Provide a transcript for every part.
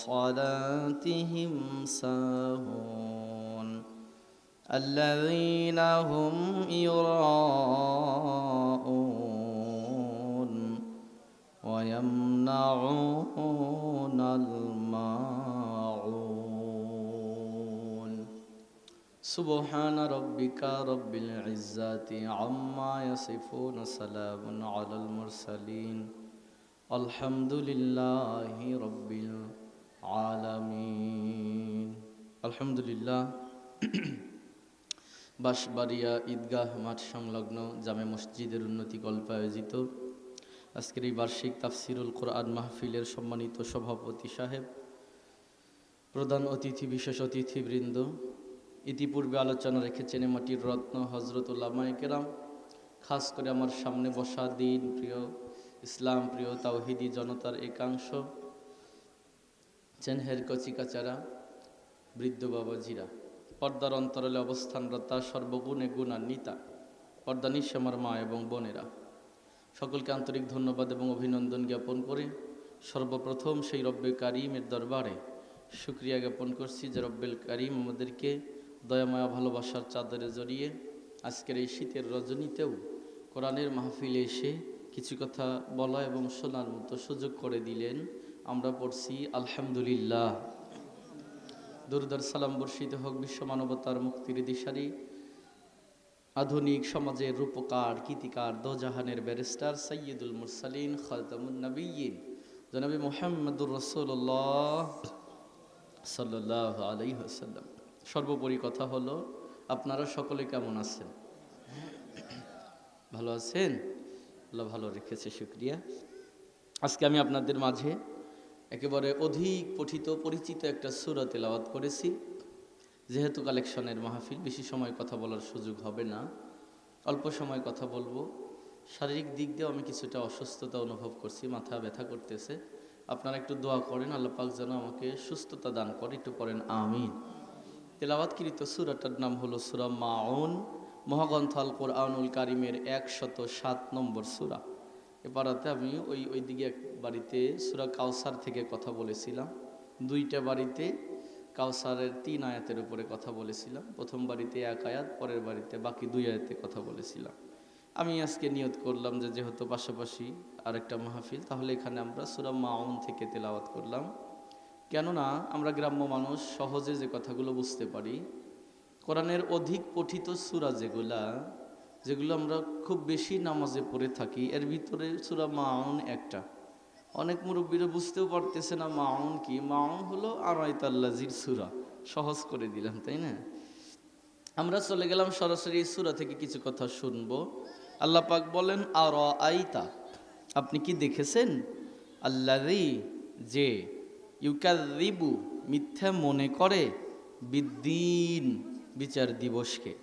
صلاتهم ساهون الذين هم يراءون ويمنعون الماعون سبحان ربك رب العزة عما يصفون سلام على المرسلين الحمد لله رب العالمين الحمد لله বাঁশবাড়িয়া ঈদগাহ মাঠ সংলগ্ন জামে মসজিদের উন্নতি কল্পে আয়োজিত আজকের এই বার্ষিক তাফসিরুল কোরআন মাহফিলের সম্মানিত সভাপতি সাহেব, প্রধান অতিথি, বিশেষ অতিথিবৃন্দ, ইতিপূর্বে আলোচনা রেখেছেন মাটির রত্ন হযরত উলামায়ে কেরাম, খাস করে আমার সামনে বসা দিন প্রিয়, ইসলাম প্রিয় তাওহীদি জনতার একাংশ, চেনহের কচিকাচারা, বৃদ্ধ বাবাজিরা, পর্দার অন্তরালে অবস্থানরতা, সর্বগুণে গুণান্বিতা পর্দানিশ আমার মা এবং বোনেরা, সকলকে আন্তরিক ধন্যবাদ এবং অভিনন্দন জ্ঞাপন করে সর্বপ্রথম সেই রব্বে কারিমের দরবারে শুকরিয়া জ্ঞাপন করছি যে রব্বেল কারিম আমাদেরকে দয়াময়া ভালোবাসার চাদরে জড়িয়ে আজকের এই শীতের রজনীতেও কোরআনের মাহফিলে এসে কিছু কথা বলা এবং শোনার মতো সুযোগ করে দিলেন। আমরা পড়ছি আলহামদুলিল্লাহ। দুরুদ সালাম বর্ষিত হোক বিশ্ব মানবতার মুক্তির দিশারি, আধুনিক সমাজের রূপকার, গীতিকার, দোজাহানের ব্যারিস্টার, সাইয়্যিদুল মুরসালিন, খাতামুন নবিয়্যিন জনাবে মুহাম্মদুর রাসূলুল্লাহ সাল্লাল্লাহু আলাইহি ওয়াসাল্লাম। সর্বোপরি কথা হলো, আপনারা সকলে কেমন আছেন? ভালো আছেন? আল্লাহ ভালো রেখেছে, শুকরিয়া। আজকে আমি আপনাদের মাঝে একেবারে অধিক পঠিত পরিচিত একটা সূরা তেলাওয়াত করেছি। যেহেতু কালেকশনের মাহফিল, বেশি সময় কথা বলার সুযোগ হবে না, অল্প সময় কথা বলবো। শারীরিক দিক দিয়েও আমি কিছুটা অসুস্থতা অনুভব করছি, মাথা ব্যথা করতেছে। আপনারা একটু দোয়া করেন, আল্লাহ পাক যেন আমাকে সুস্থতা দান করে। একটু পড়েন আমিন। তেলাওয়াতকৃত সূরাটার নাম হলো সূরা মাউন, মহাগ্রন্থ আল কোরআনুল কারিমের 107 নম্বর সূরা। এপারাতে আমি ওই দিকে এক বাড়িতে সূরা কাউসার থেকে কথা বলেছিলাম, দুইটা বাড়িতে কাউসারের 3 আয়াতের উপরে কথা বলেছিলাম। প্রথম বাড়িতে 1 আয়াত, পরের বাড়িতে বাকি 2 আয়াতে কথা বলেছিলাম। আমি আজকে নিয়ত করলাম যে যেহেতু পাশাপাশি আরেকটা মাহফিল, তাহলে এখানে আমরা সূরা মাউন থেকে তেলাওয়াত করলাম। কেননা আমরা গ্রাম্য মানুষ, সহজে যে কথাগুলো বুঝতে পারি। কোরআনের অধিক পঠিত সূরা যেগুলো আমরা খুব বেশি নামাজে পড়ে থাকি, এর ভিতরে সূরা মাউন একটা। অনেক মুরব্বীরা বুঝতেও পারতেছে না মাউন কি। মাউন হলো আরাইতাল্লাজির সূরা, সহজ করে দিলাম, তাই না? আমরা চলে গেলাম সরাসরি এই সূরা থেকে কিছু কথা শুনবো। আল্লাহ পাক বলেন, আরাইতা, আপনি কি দেখেছেন? আল্লাযী, যে, ইউকাযযিবু, মিথ্যা মনে করে, বিদ্দীন, বিচার দিবসকে।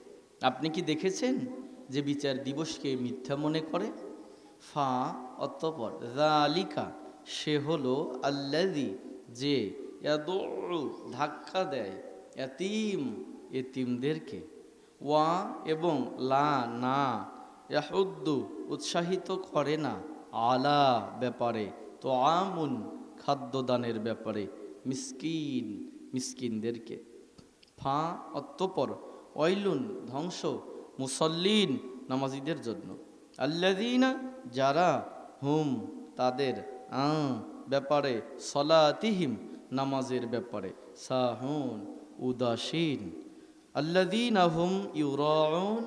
আপনি কি দেখেছেন যে বিচার দিবসকে মিথ্যা মনে করে? ফা, অতঃপর, যালিকা, সে হলো, আল্লাযী, যে, ইয়াদউ, ধাক্কা দেয়, এতিমদেরকে, ওয়া, এবং, লা, না, ইয়াহুদ্দু, উৎসাহিত করে না, আলা, ব্যাপারে, তুআমুন, খাদ্যদানের ব্যাপারে, মিসকিন, মিসকিনদেরকে। ফা, অতঃপর, ওয়াইলুন, ধ্বংস, মুসল্লিন, নামাজীদের জন্য, আল্লাযীনা, যারা, হুম, তাদের, ব্যাপারে, সলাতিহিম, নামাজের ব্যাপারে, সাহুন, উদাসীন, আল্লাযীনা হুম ইউরাউন,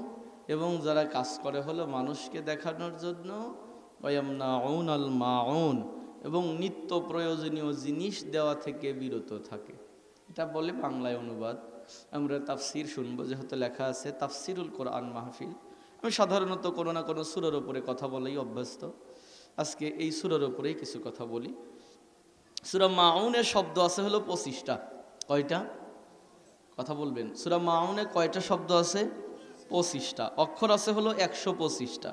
এবং যারা কাজ করে হলো মানুষকে দেখানোর জন্য, ওয়ায়ামনাউন আল মাউন, এবং নিত্য প্রয়োজনীয় জিনিস দেওয়া থেকে বিরত থাকে। এটা বলে বাংলায় অনুবাদ। আমরা তাফসির শুনবো, যেহেতু লেখা আছে তাফসিরুল কোরআন মাহফিল। আমি সাধারণত কোনো না কোনো সূরার উপরে কথা বলেই অভ্যস্ত। আজকে এই সূরার উপরেই কিছু কথা বলি। সূরা মাউনের শব্দ আছে হলো 25টা। কয়টা? কথা বলবেন। সূরা মাউনে কয়টা শব্দ আছে? 25টা। অক্ষর আছে হলো 125টা।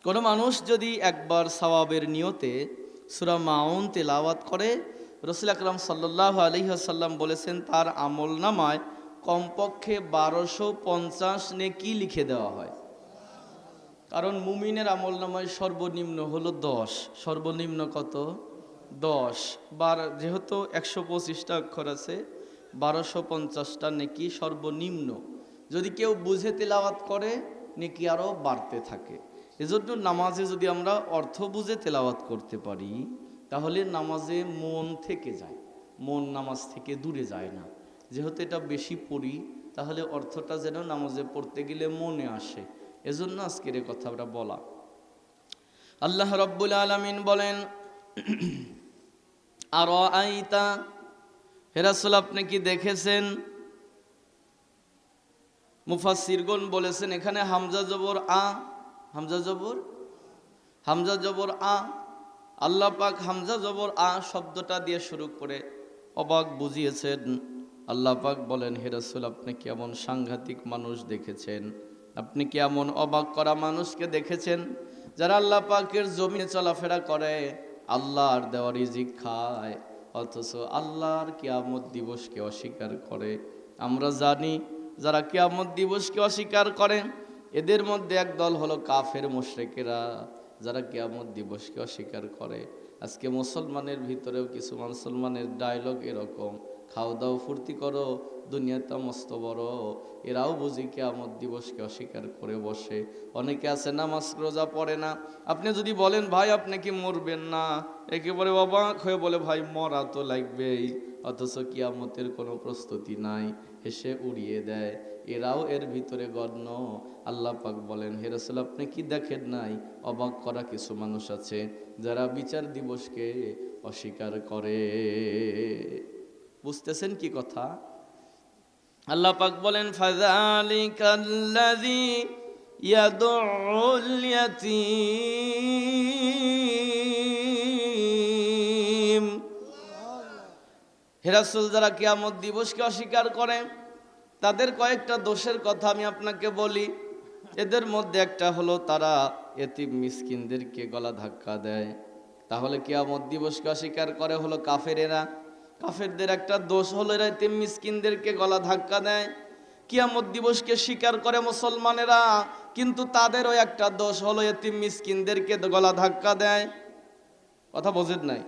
কোনো মানুষ যদি একবার সওয়াবের নিয়তে সূরা মাউন তেলাওয়াত করে, রাসূল আকরাম সাল্লাল্লাহু আলাইহি ওয়াসাল্লাম বলেছেন তার আমলনামায় কমপক্ষে 1250 নেকি লিখে দেওয়া হয়। কারণ মুমিনের আমলনামায় সর্বনিম্ন হলো 10। সর্বনিম্ন কত? 10 যেহেতু 125টা অক্ষর আছে, 1250টা নেকি সর্বনিম্ন। যদি কেউ বুঝে তেলাওয়াত করে নেকি আরও বাড়তে থাকে। এজন্য নামাজে যদি আমরা অর্থ বুঝে তেলাওয়াত করতে পারি তাহলে নামাজে মন থেকে যায়, মন নামাজ থেকে দূরে যায় না। যেহেতু এটা বেশি পড়ি তাহলে অর্থটা যেন নামাজে পড়তে গেলে মনে আসে, এজন্য আজকের এই কথাটা বলা। আল্লাহ রাব্বুল আলামিন বলেন, আর আইতা, হে রাসূল আপনি কি দেখেছেন? মুফাসসিরগণ বলেছেন এখানে হামজা জবর আ, হামজা জবর আ, আল্লাহ পাক হামজা জবর আ শব্দটা দিয়ে শুরু করে অবাক বুঝিয়েছেন। আল্লাহ পাক বলেন, হে রাসূল আপনি কি এমন সাংঘাতিক মানুষ দেখেছেন? আপনি কি এমন অবাক করা মানুষকে দেখেছেন যারা আল্লাহ পাকের জমিনে চলাফেরা করে, আল্লাহর দেওয়া রিজিক খায়, অথচ আল্লাহর কিয়ামত দিবসকে অস্বীকার করে? আমরা জানি যারা কিয়ামত দিবসকে অস্বীকার করে এদের মধ্যে একদল হলো কাফের মুশরিকেরা, যারা কিয়ামত দিবসকে অস্বীকার করে। আজকে মুসলমানের ভিতরেও কিছু মুসলমানের ডায়লগ এরকম, খাও দাও ফুর্তি করো, দুনিয়াটা মস্ত বড়। এরাও বুঝি কিয়ামত দিবসকে অস্বীকার করে বসে। অনেকে আছে নামাজ রোজা পড়ে না, আপনি যদি বলেন ভাই আপনি কি মরবেন না, একেবারে অবাক হয়ে বলে ভাই মরা তো লাগবেই, অথচ কিয়ামতের কোনো প্রস্তুতি নাই, হেসে উড়িয়ে দেয়। এরাও এর ভিতরে গণ্য। আল্লাহ পাক বলেন, হে রাসূল আপনি কি দেখেন নাই অবাক করা কিছু মানুষ আছে যারা বিচার দিবসকে অস্বীকার করে? বুঝতেছেন কি কথা? আল্লাহ পাক বলেন, ফাযালিকাল্লাযী ইয়াদউল ইয়াতীম। হে রাসূল যারা কিয়ামত দিবসকে অস্বীকার করে তাদের কয়েকটা দোষের কথা আমি আপনাকে বলি। এদের মধ্যে একটা হলো তারা এতিম মিসকিনদেরকে গলা ধাক্কা দেয়। তাহলে কিয়ামত দিবসকে অস্বীকার করে হলো কাফেরেরা। কাফেরদের একটা দোষ হলো এরা এতিম মিসকিনদেরকে গলা ধাক্কা দেয়। কিয়ামত দিবসকে স্বীকার করে মুসলমানেরা, কিন্তু তাদেরও একটা দোষ হলো এতিম মিসকিনদেরকে গলা ধাক্কা দেয়। কথা বোঝেন নাই?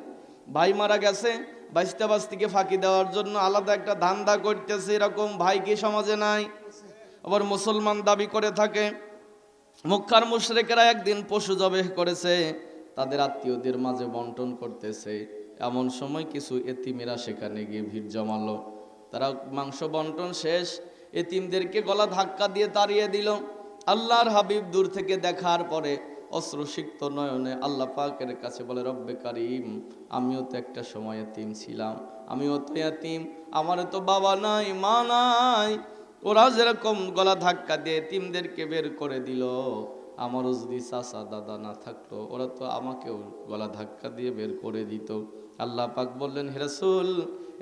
ভাই মারা গেছে, বাইস্তা বাস্তিকে ফাঁকি দেওয়ার জন্য আলাদা একটা ধান্দা করতেছে, এরকম ভাই কি সমাজে নাই? আবার মুসলমান দাবি করে থাকে। মক্কার মুশরিকেরা একদিন পশু জবেহ করেছে, তাদের আত্মীয়দের মাঝে বন্টন করতেছে। এমন সময় কিছু এতিমেরা সেখানে গিয়ে ভিড় জমালো। তারা মাংস বন্টন শেষ, এতিমদেরকে গলা ধাক্কা দিয়ে তাড়িয়ে দিল। আল্লাহর হাবিব দূর থেকে দেখার পরে অশ্রুসিক্ত নয়নে আল্লাহ পাকের কাছে বলে, রব্বে কারিম, আমিও তো একটা সময় এতিম ছিলাম, আমিও তো এতিম, আমারও তো বাবা নাই মা নাই। ওরা যেরকম গলা ধাক্কা দিয়ে এতিমদেরকে বের করে দিল, আমারও যদি চাচা দাদা না থাকতো ওরা তো আমাকেও গলা ধাক্কা দিয়ে বের করে দিত। আল্লাহ পাক বললেন, হে রাসূল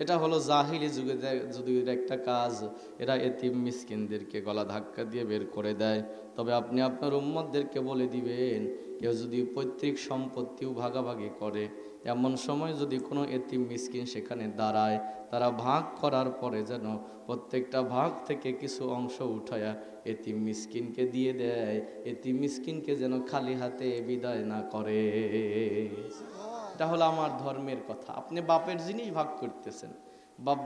এটা হলো জাহিলি যুগের একটা কাজ, এরা এতিম মিসকিনদেরকে গলা ধাক্কা দিয়ে বের করে দেয়। তবে আপনি আপনার উম্মতদেরকে বলে দিবেন, কেউ যদি পৈতৃক সম্পত্তিও ভাগাভাগি করে, এমন সময় যদি কোনো এতিম মিসকিন সেখানে দাঁড়ায়, তারা ভাগ করার পরে যেন প্রত্যেকটা ভাগ থেকে কিছু অংশ উঠায়া এতিম মিসকিনকে দিয়ে দেয়, এতিম মিসকিনকে যেন খালি হাতে বিদায় না করে। এটা হলো আমার ধর্মের কথা। আপনি বাপের জিনিস ভাগ করতেছেন, বাপ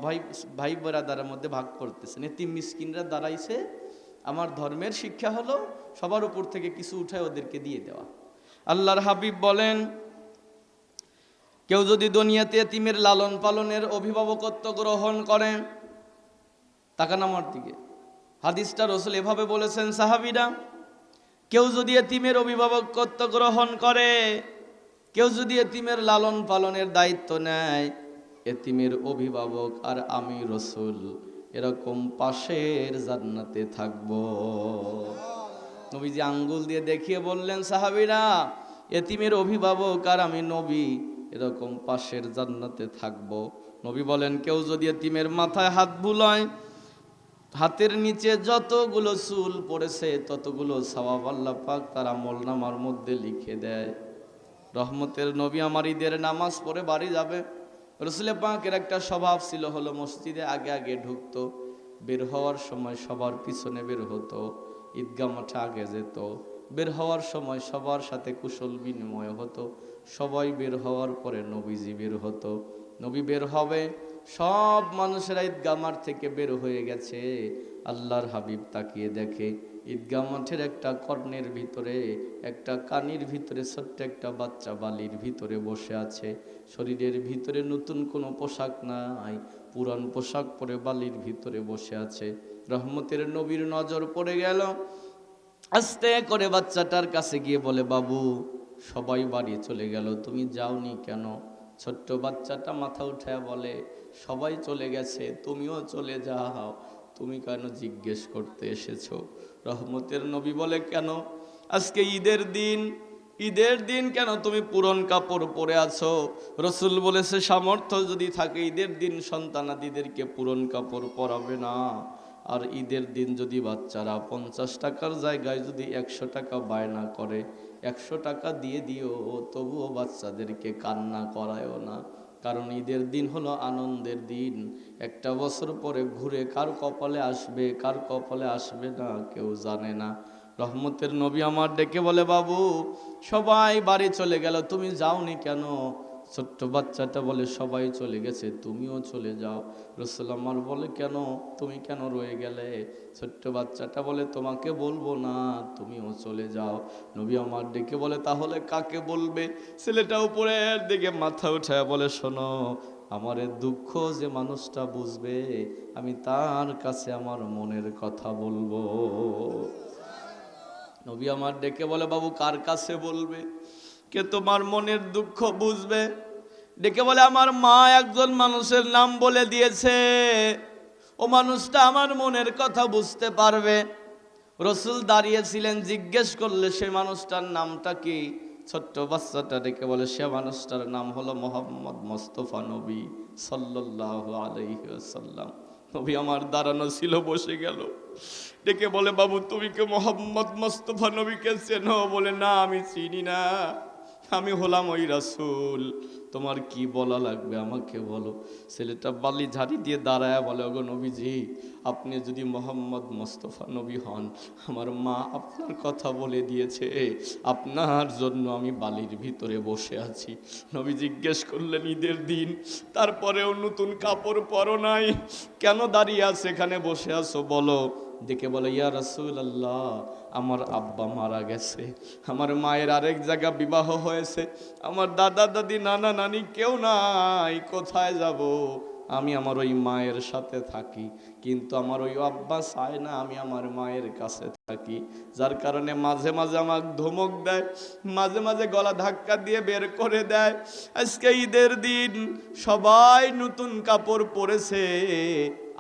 ভাই বেরাদারের মধ্যে ভাগ করতেছেন, এতিম মিসকিনরা দাঁড়াইছে। আমার ধর্মের শিক্ষা হলো সবার উপর থেকে কিছু উঠায় ওদেরকে দিয়ে দেওয়া। আল্লাহর হাবিব বলেন, কেউ যদি দুনিয়াতে এতিমের লালন পালনের অভিভাবকত্ব গ্রহণ করেন, তাকান আমার দিকে, হাদিসটা রাসূল এভাবে বলেছেন সাহাবীরা, কেউ যদি এতিমের অভিভাবকত্ব গ্রহণ করে, কেউ যদি এতিমের লালন পালনের দায়িত্ব নেয়, এতিমের অভিভাবক আর আমি রাসূল এরকম পাশের জান্নাতে থাকবো। নবীজি আঙ্গুল দিয়ে দেখিয়ে বললেন, সাহাবীরা, এতিমের অভিভাবক আর আমি নবী এরকম পাশের জান্নাতে থাকবো। নবী বলেন, কেউ যদি এতিমের মাথায় হাত বুলায়, হাতের নিচে যতগুলো চুল পড়েছে ততগুলো সওয়াব আল্লাহ পাক তার আমলনামার মধ্যে লিখে দেয়। রহমতের নবী আমার ঈদের নামাজ পড়ে বাড়ি যাবে, রাসূল পাকের একটা স্বভাব ছিল হলো মসজিদে আগে আগে ঢুকতো, বের হওয়ার সময় সবার পিছনে বের হতো, ঈদগাহ মাঠে আগে যেত, বের হওয়ার সময় সবার সাথে কুশল বিনিময় হতো। সবাই বের হওয়ার পরে নবীজি বের হতো। নবী বের হবে, সব মানুষেরা ঈদগাহ মাঠ থেকে বের হয়ে গেছে। আল্লাহর হাবিব তাকিয়ে দেখে ঈদগাহ মাঠের একটা কর্ণের ভিতরে, একটা কানির ভিতরে ছোট্ট একটা বাচ্চা বালির ভিতরে বসে আছে। শরীরের ভিতরে নতুন কোনো পোশাক নাই, পুরান পোশাক পরে বালির ভিতরে বসে আছে। রহমতের নবীর নজর পড়ে গেল। আস্তে করে বাচ্চাটার কাছে গিয়ে বলে, বাবু, সবাই বাড়ি চলে গেল, তুমি যাওনি কেন? ছোট্ট বাচ্চাটা মাথা উঠায় বলে, সবাই চলে গেছে, তুমিও চলে যাও, তুমি কেন জিজ্ঞেস করতে এসেছো? রহমতের নবী বলে, কেন? আজকে ঈদের দিন, ঈদের দিন কেন তুমি পুরন কাপড় পরে আছো? রসুল বলেছে, সামর্থ্য যদি থাকে ঈদের দিন সন্তানাদিদেরকে পুরন কাপড় পরাবে না। আর ঈদের দিন যদি বাচ্চারা 50 টাকার জায়গায় যদি 100 টাকা বায়না করে, 100 টাকা দিয়ে দিও, তবুও বাচ্চাদেরকে কান্না করায়ও না। কারণ ঈদের দিন হলো আনন্দের দিন। একটা বছর পরে ঘুরে কার কপালে আসবে, কার কপালে আসবে না কেউ জানে না। রহমতের নবী আমার ডেকে বলে, বাবু, সবাই বাড়ি চলে গেল, তুমি যাওনি কেন? ছোট্ট বাচ্চাটা বলে, সবাই চলে গেছে, তুমিও চলে যাও। রসুল আমার বলে, কেন? তুমি কেন রয়ে গেলে? ছোট্ট বাচ্চাটা বলে, তোমাকে বলবো না, তুমিও চলে যাও। নবী আমার ডেকে বলে, তাহলে কাকে বলবে? ছেলেটা উপরের দিকে মাথা উঠায় বলে, শোনো, আমার দুঃখ যে মানুষটা বুঝবে, আমি তার কাছে আমার মনের কথা বলবো। নবী আমার ডেকে বলে, বাবু, কার কাছে বলবে? কে তোমার মনের দুঃখ বুঝবে? ডেকে বলে, আমার মা একজন মানুষের নাম বলে দিয়েছে, ও মানুষটা আমার মনের কথা বুঝতে পারবে। রসুল দাঁড়িয়েছিলেন, জিজ্ঞেস করলে সে মানুষটার নামটা কি? ছোট্ট বাচ্চাটা ডেকে বলে, সে মানুষটার নাম হলো মোহাম্মদ মোস্তফা নবী সাল্লাল্লাহু আলাইহি ওয়াসাল্লাম। নবী আমার দাঁড়ানো ছিল, বসে গেল। ডেকে বলে, বাবু, তুমি কি মোহাম্মদ মোস্তফা নবীকে চেনো? বলে, না, আমি চিনি না, আমি হলাম ওই রাসূল। তোমার কি বলা লাগবে আমাকে বলো। ছেলেটা বালি ঝাড়ি দিয়ে দাঁড়ায় বলে, ওগো নবীজি, আপনি যদি মোহাম্মদ মোস্তফা নবী হন, আমার মা আপনার কথা বলে দিয়েছে, আপনার জন্য আমি বালির ভিতরে বসে আছি। নবী জিজ্ঞেস করলেন, ঈদের দিন, তারপরেও নতুন কাপড় পরো নাই, কেন দাঁড়িয়ে আছে, এখানে বসে আছো, বলো। দেখে বলে, ইয়া রাসূলুল্লাহ, আমার আব্বা মারা গেছে, আমার মায়ের আরেক জায়গা বিবাহ হয়েছে, আমার দাদা দাদি নানা নানি কেউ নাই, কোথায় যাব? আমি আমার ওই মায়ের সাথে থাকি, কিন্তু আমার ওই আব্বা চায় না আমি আমার মায়ের কাছে থাকি, যার কারণে মাঝে মাঝে আমাকে ধমক দেয়, মাঝে মাঝে গলা ধাক্কা দিয়ে বের করে দেয়। আজকে ঈদের দিন, সবাই নতুন কাপড় পরেছে,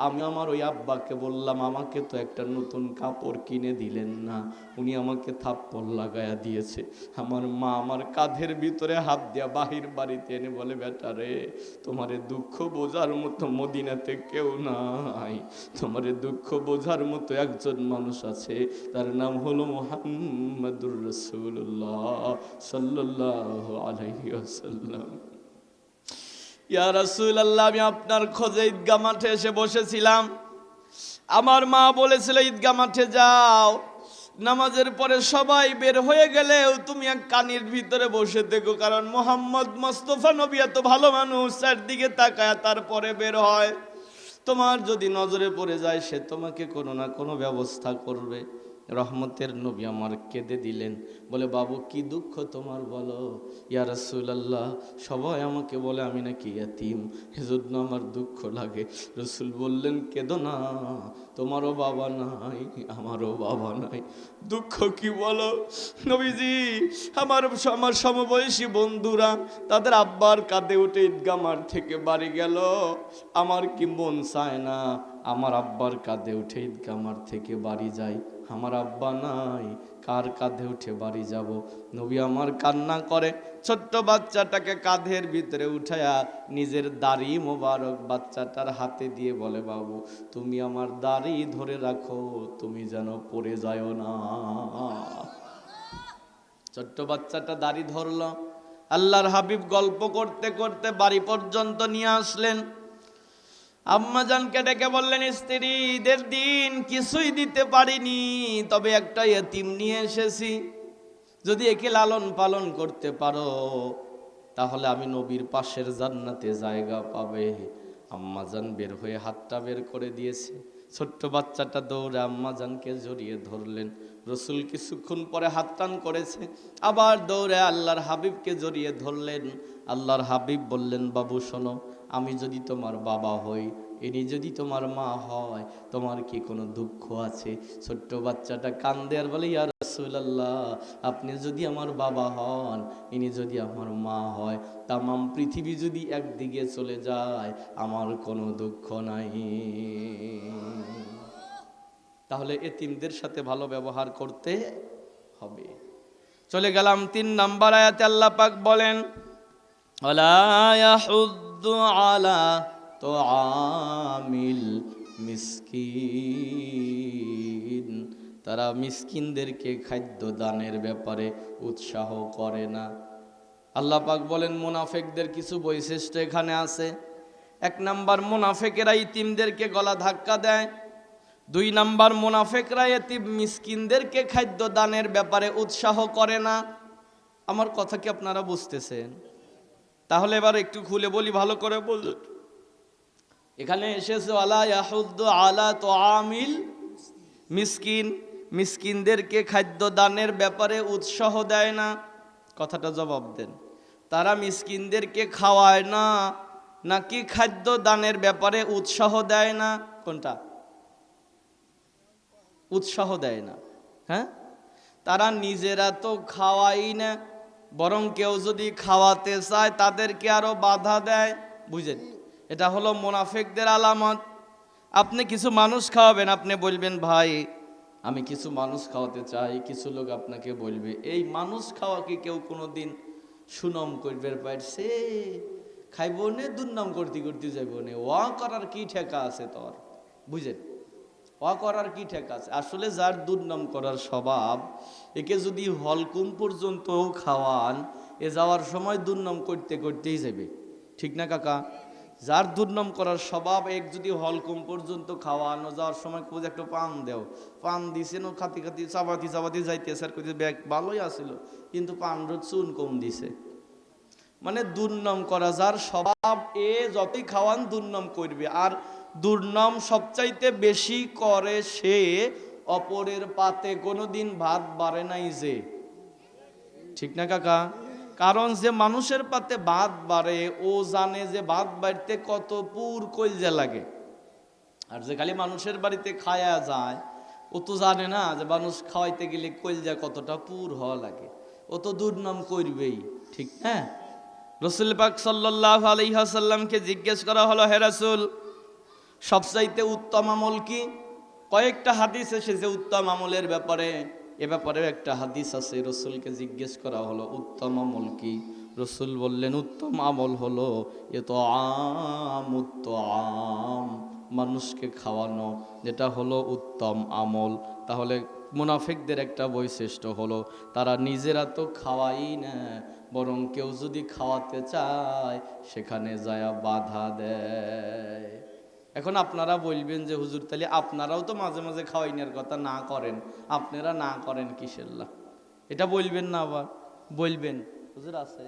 আমি আমার ওই আব্বাকে বললাম, আমাকে তো একটা নতুন কাপড় কিনে দিলেন না, উনি আমাকে থাপ্পড় লাগায়া দিয়েছে। আমার মা আমার কাঁধের ভিতরে হাত দিয়া বাহির বাড়িতে এনে বলে, বেটা রে, তোমারে দুঃখ বোঝার মতো মদিনাতে কেউ নাই, তোমারে দুঃখ বোঝার মতো একজন মানুষ আছে, তার নাম হলো মুহাম্মাদুর রাসূলুল্লাহ সাল্লাল্লাহু আলাইহি ওয়াসাল্লাম। ইয়া রাসূলুল্লাহ, আমি আপনার খোঁজে ঈদগাহ মাঠে এসে বসেছিলাম, আমার মা বলেছিল ঈদগাহ মাঠে যাও, নামাজের পরে সবাই বের হয়ে গেলেও তুমি এক কানির ভিতরে বসে দেখো, কারণ মোহাম্মদ মোস্তফা নবী এত ভালো মানুষ, চারদিকে তাকায় তারপরে বের হয়, তোমার যদি নজরে পড়ে যায় সে তোমাকে কোনো না কোনো ব্যবস্থা করবে। রহমতের নবী আমার কেঁদে দিলেন, বলে, বাবু, কি দুঃখ তোমার বলো? ইয়া রাসূলুল্লাহ, সবাই আমাকে বলে আমি নাকি ইয়াতীম, এজন্য আমার দুঃখ লাগে। রসুল বললেন, কেঁদো না, তোমারও বাবা নাই, আমারও বাবা নাই, দুঃখ কি বলো? নবীজি, আমার সমবয়সী বন্ধুরা তাদের আব্বার কাঁধে উঠে ঈদগাহ মাঠ থেকে বাড়ি গেল, আমার কি মন চায় না আমার আব্বার কাঁধে উঠে ঈদগাহ মাঠ থেকে বাড়ি যাই? আমার আব্বা নাই, কার কাঁধে উঠে বাড়ি যাব? নবী আমার কান্না করে, ছোট্ট বাচ্চাটাকে কাঁধের ভিতরে উঠায়া নিজের দাড়ি মোবারক বাচ্চাটার হাতে দিয়ে বলে, বাবু, তুমি আমার দাড়ি ধরে রাখো, তুমি যেন পড়ে যাও না। ছোট্ট বাচ্চাটা দাড়ি ধরল। আল্লাহর হাবিব গল্প করতে করতে বাড়ি পর্যন্ত নিয়ে আসলেন। আম্মাজানকে ডেকে বললেন, স্ত্রী, ঈদের দিন কিছুই দিতে পারিনি, তবে একটা ইয়েতিম নিয়ে এসেছি। যদি একে লালন পালন করতে পারো তাহলে আমি নবীর পাশের জান্নাতে জায়গা পাবে। আম্মাজান বের হয়ে হাতটা বের করে দিয়েছে, ছোট্ট বাচ্চাটা দৌড়ে আম্মাজানকে জড়িয়ে ধরলেন। রসুল কিছুক্ষণ পরে হাত টান করেছে, আবার দৌড়ে আল্লাহর হাবিবকে জড়িয়ে ধরলেন। আল্লাহর হাবিব বললেন, বাবু শোনো, আমি যদি তোমার বাবা হই, ইনি যদি তোমার মা হয়, তোমার কি কোনো দুঃখ আছে? ছোট্ট বাচ্চাটা কান্দে আর বলে, ইয়া রাসূলুল্লাহ, আপনি যদি আমার বাবা হন, ইনি যদি আমার মা হয়, তামাম পৃথিবী যদি একদিকে চলে যায়, আমার কোনো দুঃখ নাই। তাহলে এতিমদের সাথে ভালো ব্যবহার করতে হবে। চলে গেলাম 3 নাম্বার আয়াতে। আল্লাহ পাক বলেন, ওয়ালা ইয়াহুদ্দু আলা তুআমিল মিসকিন, তারা মিসকিনদেরকে খাদ্য দানের ব্যাপারে উৎসাহ করে না। আল্লাহ পাক বলেন, মুনাফিকদের কিছু বৈশিষ্ট্য এখানে আছে। 1 নাম্বার, মুনাফিকেরা ইতিমদেরকে গলা ধাক্কা দেয়। 2 নাম্বার, মুনাফিকরা এতিম মিসকিনদেরকে খাদ্য দানের ব্যাপারে উৎসাহ করে না। আমার কথা কি আপনারা বুঝতেছেন? তাহলে এবার একটু খুলে বলি, ভালো করে বলুন। এখানে এসেছে ওয়ালা ইয়াহুদ্দু আলা তুআমিল মিসকিন, মিসকিনদেরকে খাদ্য দানের ব্যাপারে উৎসাহ দেয় না। কথাটা জবাব দেন, তারা মিসকিনদেরকে খাওয়ায় না নাকি খাদ্য দানের ব্যাপারে উৎসাহ দেয় না? কোনটা? উৎসাহ দেয় না। হ্যাঁ, তারা নিজেরা তো খাওয়াই না, বরং কেউ যদি খাওয়াতে চায় তাদেরকে আরো বাধা দেয়। বুঝেন, এটা হলো মুনাফিকদের আলামত। আপনি কিছু মানুষ খাওয়াবেন, আপনি বলবেন, ভাই আমি কিছু মানুষ খাওয়াতে চাই, কিছু লোক আপনাকে বলবে, এই মানুষ খাওয়া কি কেউ কোনোদিন সুনাম করবে পারছে? খাইব নে, দুর্নাম করতে করতে যাইব নে, ওয়া করার কি ঠেকা আছে তোর? বুঝেন, ওয়া করার কি ঠেকা আছে? আসলে যার দুর্নাম করার স্বভাব, একে যদি হলকুম পর্যন্ত খাওয়ান, এ যাওয়ার সময় দুর্নাম করতে করতেই যাবে। ঠিক না কাকা? যার দুর্নাম করার স্বভাব, এক যদি হলকুম পর্যন্ত খাওয়ানো, যাওয়ার সময় কোজ একটু পান দেও, পান দিছেন, ও খাতি খাতি চাবাতি চাবাতি যাইতে স্যার কইছে ব্যাগ ভালোই আসিল, কিন্তু পান চুন কম দিছে। মানে দুর্নাম করা যার স্বভাব, এ যতই খাওয়ান দুর্নাম করবে। আর দুর্নাম সবচাইতে বেশি করে সে, অপরের পাতে কোনোদিন ভাত বাড়ে নাই যে। ঠিক না কাকা? কারণ যে মানুষের পাতে ভাত বাড়ে, ও জানে যে ভাত বাড়তে কত পুর কইলজা লাগে। আর যে খালি মানুষের বাড়িতে খায়া যায়, ও তো জানে না যে মানুষ খাওয়াইতে গেলে কইলজা কতটা পুর হওয়া লাগে। ও তো দুর্নাম করবেই। ঠিক না? রাসূল পাক সাল্লাল্লাহু আলাইহি ওয়াসাল্লামকে জিজ্ঞেস করা হলো, হে রাসূল, সবচাইতে উত্তম আমল কি? কয়েকটা হাদিস এসেছে উত্তম আমলের ব্যাপারে। এ ব্যাপারে একটা হাদিস আছে, রসুলকে জিজ্ঞেস করা হলো উত্তম আমল কি? রসুল বললেন, উত্তম আমল হলো আম, মানুষকে খাওয়ানো, যেটা হলো উত্তম আমল। তাহলে মুনাফিকদের একটা বৈশিষ্ট্য হলো, তারা নিজেরা তো খাওয়াই না, বরং কেউ যদি খাওয়াতে চায় সেখানে যায় বাধা দেয়। এখন আপনারা বলবেন যে হুজুর, তাহলে আপনারাও তো মাঝে মাঝে খাওয়াইনার কথা না করেন, আপনারা না করেন কিসেল্লা? এটা বলবেন না? আবার বলবেন হুজুর আছে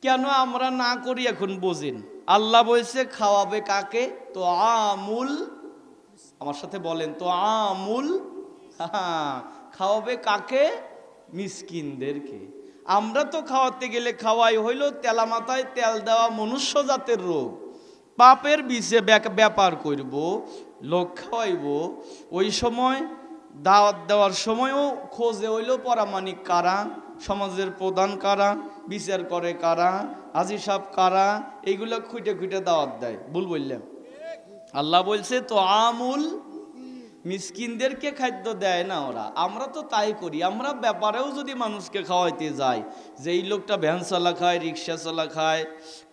কেন আমরা না করি? এখন বোঝেন, আল্লাহ বলছে খাওয়াবে কাকে? তো আমুল, আমার সাথে বলেন তো আমুল, খাওয়াবে কাকে? মিসকিনদেরকে। আমরা তো খাওয়াতে গেলে খাওয়াই হইল তেলা মাথায় তেল দেওয়া মনুষ্য জাতের রোগ। পাপের বিষে ব্যাপার করব, লোক খাওয়াইব, ওই সময় দাওয়াত দেওয়ার সময়ও খোঁজে হইল পরামানিক কারা, সমাজের প্রধান কারা, বিচার করে কারা, হাজী সাহেব কারা, এইগুলো খুঁটে খুঁটে দাওয়াত দেয়। ভুল বললাম? আল্লাহ বলছে তো আমুল, মিসকিনদেরকে খাদ্য দেয় না ওরা। আমরা তো তাই করি। আমরা ব্যাপারেও যদি মানুষকে খাওয়াইতে যাই, যে এই লোকটা ভ্যান চালা খায়, রিক্সা চালা খায়,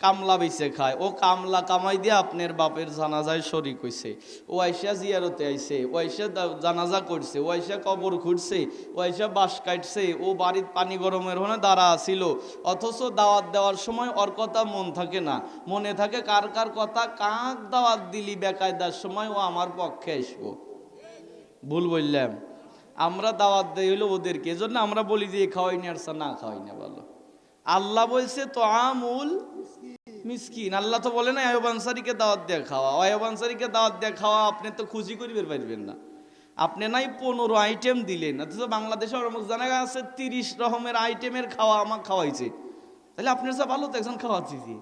কামলা বেচে খায়, ও কামলা কামাই দিয়ে আপনার বাপের জানাজায় শরিক হইছে, ও আইসা জিয়ারতে আইছে, ও আইসা জানাজা করছে, ও আইসা কবর খুঁড়ছে, ও আইসা বাঁশ কাটছে, ও বাড়ির পানি গরমের হনে দাঁড়া ছিল, অথচ দাওয়াত দেওয়ার সময় ওর কথা মন থাকে না, মনে থাকে কার কার কথা, কাক দাওয়াত দিলি বেকায়দার সময় ও আমার পক্ষে আসবো। ভুল বললাম? আমরা দাওয়াত দেই হলো ওদেরকে, এজন্য আমরা বলি যে খাওয়াই না আর না খাওয়াই না ভালো। আল্লাহ বলছে তো আমুল মিসকিন, আল্লাহ তো বলে না আয়ুব আনসারীকে দাওয়াত দিয়ে খাওয়া। আয়ুব আনসারীকে দাওয়াত দিয়ে খাওয়া আপনি তো খুশি করিবার পারবেন না। আপনি নাই 15 আইটেম দিলেন, অথচ বাংলাদেশে অমুক জানা আছে 30 রকমের আইটেমের খাওয়া আমাকে খাওয়াইছে। তাহলে আপনার সব ভালো তো একজন খাওয়াচ্ছি,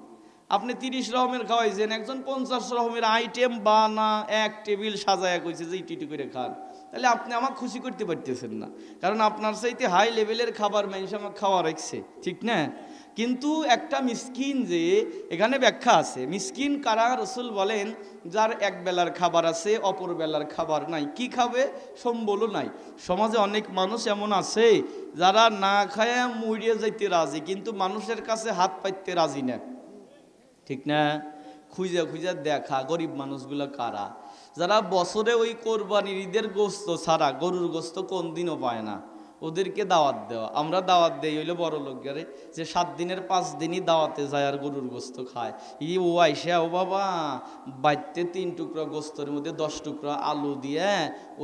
আপনি 30 রকমের খাওয়াইছেন, একজন 50 রকমের আইটেম বানা এক টেবিল সাজায়া কইছে যে ইটি করে খান, তাহলে আপনি আমাকে খুশি করতে পারতেছেন না, কারণ আপনার চাইতে হাই লেভেলের খাবার মানুষ আমাকে খাওয়া রাখছে, ঠিক না? কিন্তু একটা মিসকিন, যে এখানে ব্যাখ্যা আছে মিসকিন কারা, রসুল বলেন যার এক বেলার খাবার আছে অপর বেলার খাবার নাই। কি খাবে? সম্বলও নাই। সমাজে অনেক মানুষ এমন আছে যারা না খায় মরিয়ে যাইতে রাজি, কিন্তু মানুষের কাছে হাত পাইতে রাজি না, ঠিক না? খুঁজে খুঁজে দেখা গরিব মানুষগুলো কারা, যারা বছরে ওই কোরবানির ঈদের গোস্ত ছাড়া গরুর গোস্ত কোন দিনও পায় না, ওদেরকে দাওয়াত দেওয়া। আমরা দাওয়াত দেই হইলো বড় লোকের, যে 7 দিনের 5 দিনই দাওয়াতে যায় আর গরুর গোস্ত খায়। ও আইসা ও বাবা বাইতে 3 টুকরা গোস্তের মধ্যে 10 টুকরা আলু দিয়ে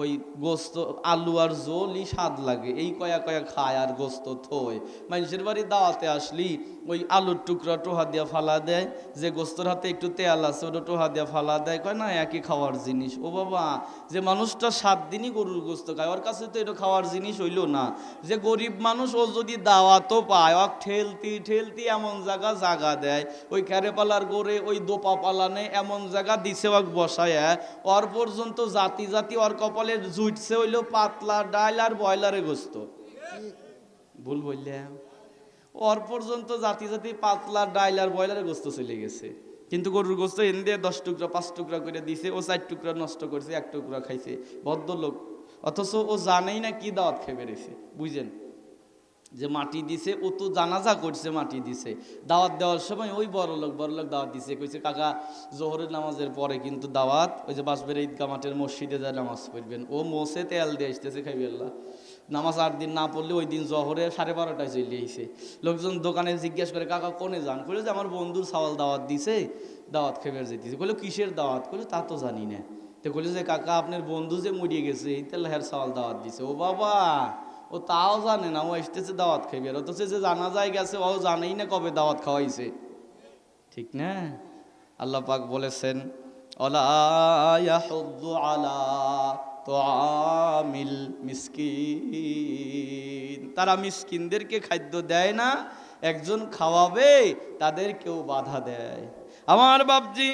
ওই গোস্ত আলু আর জলই স্বাদ লাগে, এই কয়া কয়া খায় আর গোস্ত থই। মানুষের বাড়ি দাওয়াতে আসলি ওই আলুর টুকরা টোহা দিয়া ফালা দেয়, যে গোস্তর হাতে একটু তেল আছে ওটা টোহা দিয়া ফালা দেয়, কয় না একই খাওয়ার জিনিস। ও বাবা, যে মানুষটা 7 দিনই গরুর গোস্ত খায় ওর কাছে তো এটা খাওয়ার জিনিস হইল না। যে গরিব মানুষ ও যদি দাওয়াতও পায় ওক ঠেলতি ঠেলতি এমন জায়গা দেয়, ওই ক্যারেপালার গোড়ে ওই দোপা পালানে এমন জায়গা দিছে ওক বসায়, ওর পর্যন্ত জাতি জাতি ওর কপালে জুটছে হইল পাতলা ডাল আর ব্রয়লারের গোস্ত। ভুল বললাম? ওর পর্যন্ত জাতি জাতি পাতলা ডাইল আর ব্রয়লারের গোস্ত চলে গেছে, কিন্তু গরুর গোস্ত এনে দিয়ে 10 টুকরা 5 টুকরা করে দিছে, ও 4 টুকরা নষ্ট করছে, 1 টুকরা খাইছে, ভদ্রলোক। অথচ ও জানেই না কি দাওয়াত খেয়ে বেড়েছে, বুঝছেন? যে মাটি দিছে, ও তো জানাজা করছে, মাটি দিছে। দাওয়াত দেওয়ার সময় ওই বড়লোক দাওয়াত দিছে, কইছে কাকা জোহরের নামাজের পরে কিন্তু দাওয়াত, ওই যে বাসবের ঈদগাহ মাঠের মসজিদে যায় নামাজ পড়বেন। ও মোসে তেল দিয়ে আসতেছে, খাইবে আল্লাহ। নামাজ 8 দিন না পড়লে ওই দিন জহরে 12:30টায় চলে আইছে। লোকজন দোকানে জিজ্ঞেস করে কাকা কোনে যান, কইলে যে আমার বন্ধুর সাওয়াল দাওয়াত দিছে, দাওয়াত খেয়ে যেতেছে। কইলে কিসের দাওয়াত? কইলে তা তো জানি না। তো কইলে যে কাকা আপনার বন্ধু যে মরিয়ে গেছে এই তেল হের সাওয়াল দাওয়াত দিছে। ও বাবা, ও তাও জানে না, ও আসতেছে দাওয়াত খাইবে, আর অথচ যে জানা যায় গেছে ও জানেই না কবে দাওয়াত খাওয়াইছে, ঠিক না? আল্লাহ পাক বলেছেন অলা ইয়াহুদ্দু আলা তুআমিল মিসকিন, তারা মিসকিনদেরকে খাদ্য দেয় না, একজন খাওয়াবে তাদেরকেও বাধা দেয়। আমার বাপজি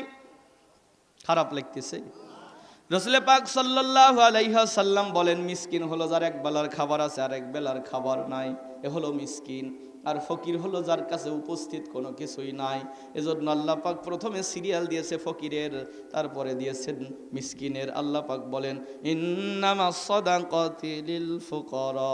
খারাপ লাগতেছে। রাসূল পাক সাল্লাল্লাহু আলাইহি ওয়াসাল্লাম বলেন মিসকিন হলো যার এক বেলার খাবার আছে আর এক বেলার খাবার নাই, এ হলো মিসকিন। আর ফকির হলো যার কাছে উপস্থিত কোনো কিছুই নাই। এজন্য আল্লাহ পাক প্রথমে সিরিয়াল দিয়েছে ফকিরের, তারপরে দিয়েছেন মিসকিনের। আল্লাহ পাক বলেন ইন্নামাস সাদাকাতি লিল ফুকারা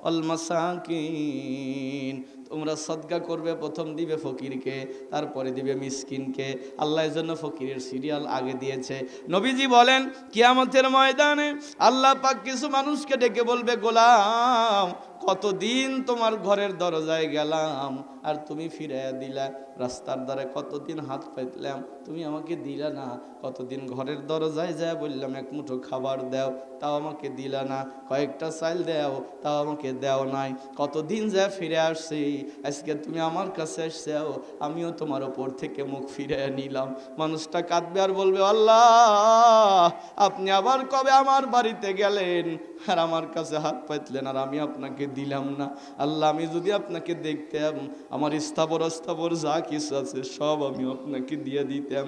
ওয়াল মাসাকিন, তোমরা সদকা করবে, প্রথম দিবে ফকিরকে, তারপরে দিবে মিসকিনকে। আল্লাহ এর জন্য ফকিরের সিরিয়াল আগে দিয়েছে। নবীজি বলেন কিয়ামতের ময়দানে আল্লাহ পাক কিছু মানুষকে ডেকে বলবে গোলাম কতদিন তোমার ঘরের দরজায় গেলাম আর তুমি ফিরাইয়া দিলা, রাস্তার ধারে কতদিন হাত পাইলাম তুমি আমাকে দিলা না, কতদিন ঘরের দরজায় যায় বললাম এক মুঠো খাবার দাও তাও আমাকে দিলা না, কয়েকটা চাল দাও তাও আমাকে দেও নাই, কতদিন যায় ফিরে আসছি, আজকে তুমি আমার কাছে আসছো আমিও তোমার ওপর থেকে মুখ ফিরাইয়া নিলাম। মানুষটা কাঁদবে আর বলবে আল্লাহ আপনি আবার কবে আমার বাড়িতে গেলেন আর আমার কাছে হাত পাইতলেন আর আমি আপনাকে দিলাম না। আল্লাহ আমি যদি আপনাকে দেখতাম আমার স্থাবর অস্থাবর যা কিছু আছে সব আমি আপনাকে দিয়ে দিতাম।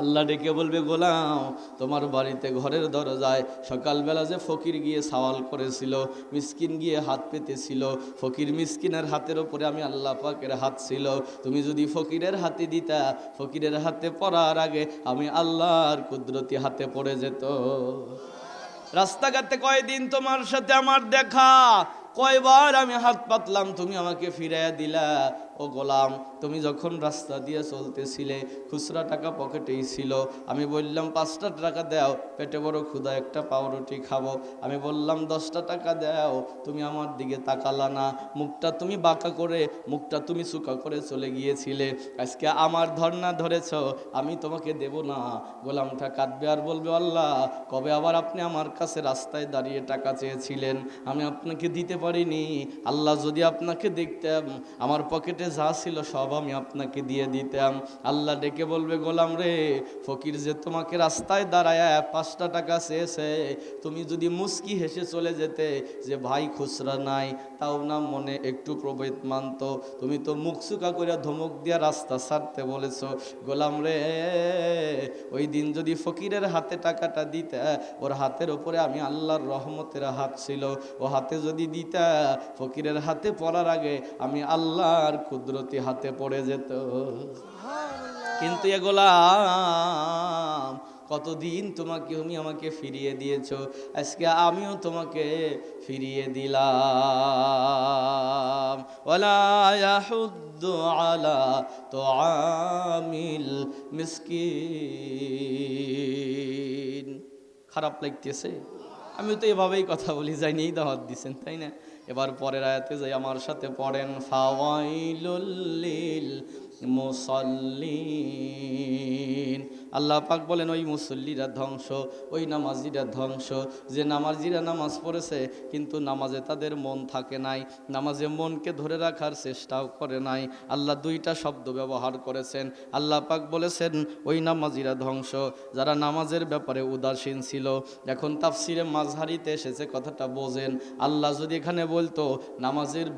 আল্লাহ ডেকে বলবে গোলাম তোমার বাড়িতে ঘরের দরজায় সকালবেলা যে ফকির গিয়ে সওয়াল করেছিল, মিসকিন গিয়ে হাত পেতেছিল, ফকির মিসকিনের হাতের ওপরে আমি আল্লাহ পাকের হাত ছিল, তুমি যদি ফকিরের হাতে দিতা ফকিরের হাতে পড়ার আগে আমি আল্লাহর কুদরতি হাতে পড়ে যেত। রাস্তাঘাটে কয়দিন তোমার সাথে আমার দেখা, কয়বার আমি হাত পাতলাম তুমি আমাকে ফিরাইয়া দিলা। ও ও গোলাম, তুমি যখন রাস্তা দিয়ে চলতেছিলে খুচরা টাকা পকেটেই ছিল, আমি বললাম 5টা টাকা দাও, পেটে বড় ক্ষুধা, একটা পাউরুটি খাবো। আমি বললাম 10টা টাকা দাও, তুমি আমার দিকে তাকালা না, মুখটা তুমি বাঁকা করে, মুখটা তুমি চুকা করে চলে গিয়েছিলে। আজকে আমার ধর্না ধরেছ, আমি তোমাকে দেব না। গোলামটা কাঁদবে আর বলবে, আল্লাহ, কবে আবার আপনি আমার কাছে রাস্তায় দাঁড়িয়ে টাকা চেয়েছিলেন, আমি আপনাকে দিতে পারিনি। আল্লাহ, যদি আপনাকে দেখতাম, আমার পকেটে যা ছিল সব আমি আপনাকে দিয়ে দিতাম। আল্লাহ ডেকে বলবে, গোলাম রে, ফকির যে তোমাকে রাস্তায় দাঁড়ায় 5টা টাকা চেয়েছে, তুমি যদি মুস্কি হেসে চলে যেতে যে ভাই খুচরা নাই, তাও না মনে একটু প্রভেদ মানত, তুমি তো মুখ চুকা করে ধমক দিয়া রাস্তা ছাড়তে বলেছ। গোলাম রে, ওই দিন যদি ফকিরের হাতে টাকাটা দিতে, ওর হাতের ওপরে আমি আল্লাহর রহমতের হাত ছিল, ও হাতে যদি দিতা, ফকিরের হাতে পড়ার আগে আমি আল্লাহর কুদরতি হাতে পড়ে যেত। কিন্তু এ গোলাম, কতদিন তুমি আমাকে ফিরিয়ে দিয়েছো, আজকে আমিও তোমাকে ফিরিয়ে দিলাম। ওয়ালা ইয়াহুদ্দু আলা তুআমিল মিসকিন। খারাপ লাগতেছে? আমি তো এভাবেই কথা বলি, যাই নিয়েই দাওয়াত দিচ্ছেন, তাই না? এবার পরের আয়াতে যাই, আমার সাথে পড়েন, ফাওয়াইলুল লিল মুসাল্লিন। আল্লাহ পাক বলেন, ওই মুসল্লিরা ধ্বংস, ওই নামাজিরা ধ্বংস, যে নামাজিরা নামাজ পড়েছে কিন্তু নামাজে তাদের মন থাকে নাই, নামাজে মনকে ধরে রাখার চেষ্টাও করে নাই। আল্লাহ 2টা শব্দ ব্যবহার করেছেন। আল্লাহ পাক বলেছেন, ওই নামাজিরা ধ্বংস যারা নামাজের ব্যাপারে উদাসীন ছিল। এখন তাফসিরে মাযহারিতে এসেছে, কথাটা বোঝেন। আল্লাহ যদি এখানে বলতো নামাজের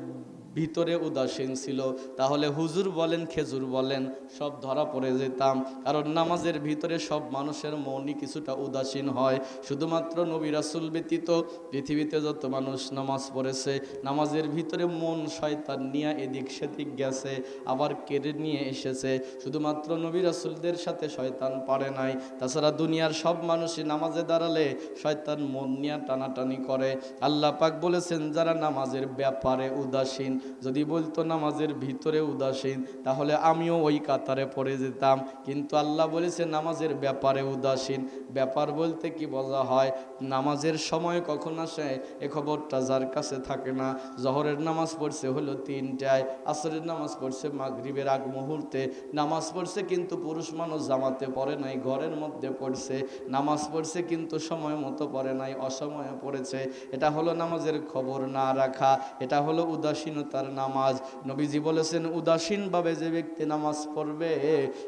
ভিতরে উদাসীন ছিল, তাহলে হুজুর বলেন, খেজুর বলেন, সব ধরা পড়ে যেতাম। কারণ নামাজের ভিতরে সব মানুষের মনই কিছুটা উদাসীন হয়। শুধুমাত্র নবী রাসূল ব্যতীত পৃথিবীতে যত মানুষ নামাজ পড়েছে, নামাজের ভিতরে মন শয়তান নিয়ে এদিক সেদিক গেছে, আবার কেড়ে নিয়ে এসেছে। শুধুমাত্র নবী রাসূলদের সাথে শয়তান পারে নাই। তাছাড়া দুনিয়ার সব মানুষই নামাজে দাঁড়ালে শয়তান মন নিয়ে টানাটানি করে। আল্লাহ পাক বলেছেন, যারা নামাজের ব্যাপারে উদাসীন, যদি বলতো নামাজের ভিতরে উদাসীন, তাহলে আমিও ওই কাতারে পড়ে যেতাম। কিন্তু আল্লাহ বলেছে নামাজের ব্যাপারে উদাসীন। ব্যাপার বলতে কি বোঝা হয়? নামাজের সময় কখন আসে এ খবরটা যার কাছে থাকে না। জহরের নামাজ পড়ছে হলো 3টায়, আসরের নামাজ পড়ছে মাগরিবের আগ মুহূর্তে, নামাজ পড়ছে কিন্তু পুরুষ মানুষ জামাতে পড়ে নাই, ঘরের মধ্যে পড়ছে। নামাজ পড়ছে কিন্তু সময় মতো পড়ে নাই, অসময়ে পড়েছে। এটা হলো নামাজের খবর না রাখা, এটা হলো উদাসীনতার নামাজ। নবীজি বলেছেন, উদাসীনভাবে যে ব্যক্তি নামাজ পড়বে,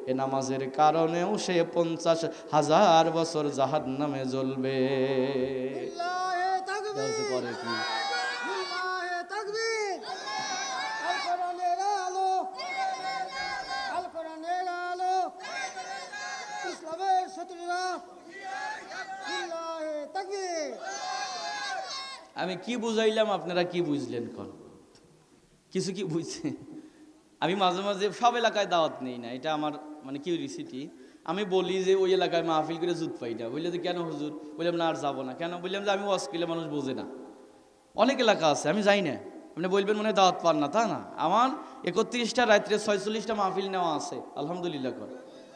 এ নামাজের কারণেও সে 50,000 বছর জাহান্নামে জ্বলবে। পরে কি আমি কি বুঝাইলাম, আপনারা কি বুঝলেন? কোন কিছু কি বুঝছেন? আমি মাঝে মাঝে সব এলাকায় দাওয়াত নেই না, এটা আমার মানে কিউরিসিটি। আমি বলি যে ওই এলাকায় মাহফিল করে জুত পাই না, বললে যে কেন হুজুর? বললাম না আর যাবো না। কেন? বললাম যে আমি ওয়াজ করলে মানুষ বোঝে না। অনেক এলাকা আছে আমি যাই না, আপনি বলবেন মনে দাওয়াত পান না, তা না। আমার 31টা রাত্রে 46টা মাহফিল নেওয়া আছে, আলহামদুলিল্লাহ।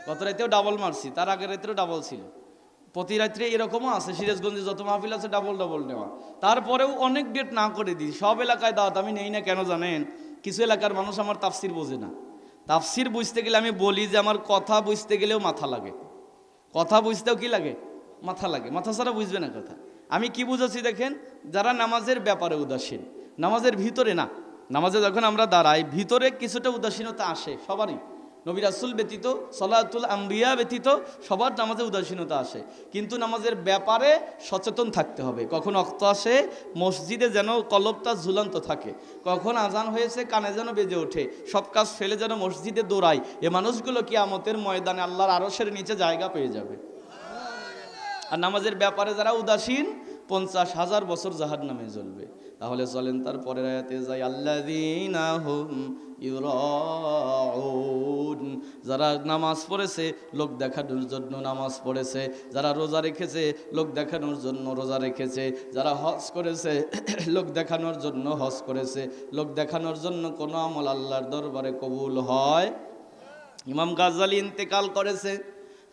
গত রাতেও ডাবল মারছি, তার আগের রাত্রেও ডাবল ছিল। প্রতি রাত্রে এরকমও আছে, সিরাজগঞ্জে যত মাহফিল আছে ডাবল ডাবল নেওয়া। তারপরেও অনেক ডেট না করে দিই। সব এলাকায় দাওয়াত আমি নেই না, কেন জানেন? কিছু এলাকার মানুষ আমার তাফসির বোঝে না। তাফসির বুঝতে গেলে আমি বলি যে আমার কথা বুঝতে গেলেও মাথা লাগে, কথা বুঝতেও কি লাগে? মাথা লাগে। মাথা ছাড়া বুঝবে না কথা। আমি কি বুঝাচ্ছি দেখেন, যারা নামাজের ব্যাপারে উদাসীন, নামাজের ভিতরে না, নামাজে যখন আমরা দাঁড়াই ভিতরে কিছুটা উদাসীনতা আসে সবারই। নবী রাসূল ব্যতীত, সালাতুল আম্বিয়া ব্যতীত সবার নামাজে উদাসীনতা আসে। কিন্তু নামাজের ব্যাপারে সচেতন থাকতে হবে। কখন ওয়াক্ত আসে মসজিদে যেন কলবটা ঝুলন্ত থাকে, কখন আজান হয়েছে কানে যেন বেজে ওঠে, সব কাজ ফেলে যেন মসজিদে দৌড়ায়। এ মানুষগুলো কিয়ামতের ময়দানে আল্লাহর আরশের নিচে জায়গা পেয়ে যাবে। আর নামাজের ব্যাপারে যারা উদাসীন 50,000 বছর জাহান্নামে জ্বলবে। তাহলে চলেন তার পরের আয়াতে যাই, আল্লাযীনা হুম ইউরাউন, যারা নামাজ পড়েছে লোক দেখানোর জন্য নামাজ পড়েছে, যারা রোজা রেখেছে লোক দেখানোর জন্য রোজা রেখেছে, যারা হজ করেছে লোক দেখানোর জন্য হজ করেছে। লোক দেখানোর জন্য কোনো আমল আল্লাহর দরবারে কবুল হয়। ইমাম গাজ্জালী ইন্তেকাল করেছে,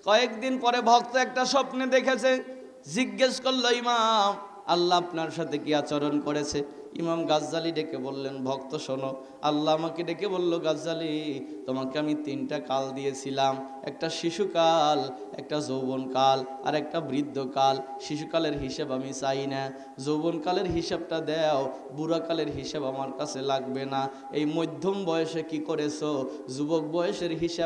কয়েকদিন পরে ভক্ত একটা স্বপ্নে দেখেছে, জিজ্ঞেস করলো, ইমাম আল্লাহ আপনার সাথে কি আচরণ করেছে? ইমাম গাজ্জালী ডেকে বললেন, ভক্ত শোনো, আল্লাহ আমাকে ডেকে বলল, গাজ্জালী তোমাকে আমি 3টা কাল দিয়েছিলাম, একটা শিশুকাল, একটা যৌবনকাল আর একটা বৃদ্ধকাল। শিশুকালের হিসাব আমি চাই না, যৌবনকালের হিসাবটা দাও, বুড়াকালের হিসাব আমার কাছে লাগবে না। এই মধ্যম বয়সে কি করেছো, যুবক বয়সের হিসাব